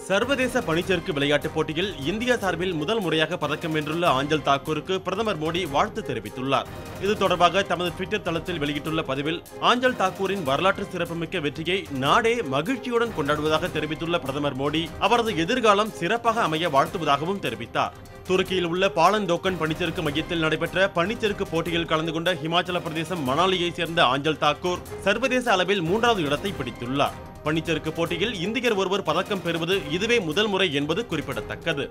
சர்வதேச பனிச்சறுக்கு விளையாட்டுப் போட்டியில் இந்தியா சார்பில் முதல் முறையாக பதக்கம் வென்றுள்ள ஆஞ்சல் தாக்கூருக்கு பிரதமர் மோடி வாழ்த்து தெரிவித்துள்ளார். இது தொடர்பாக தமது ட்விட்டர் தளத்தில் வெளியிட்டுள்ள பதிவில் ஆஞ்சல் தாக்கூரின் வரலாற்று சிறப்புமிக்க வெற்றியை நாடே மகிழ்ச்சியுடன் கொண்டாடுவதாக தெரிவித்துள்ள பிரதமர் மோடி அவரது எதிர்காலம் சிறப்பாக அமைய வாழ்த்துவதாகவும் தெரிவித்தார். துருக்கியில் உள்ள பாலந்தோக்கன் பனிச்சறுக்கு மையத்தில் நடைபெற்ற பனிச்சறுக்கு போட்டியில் கலந்து கொண்ட ஹிமாச்சல பிரதேசம் மணாலியை சேர்ந்த ஆஞ்சல் தாக்கூர் சர்வதேச அளவில் 3வது இடத்தை பிடித்துள்ளார். பனிச்சறுக்கு போட்டியில் இந்தியர் ஒருவர் பதக்கம் பெறுவது இதுவே முதல் முறை என்பது குறிப்பிடத்தக்கது.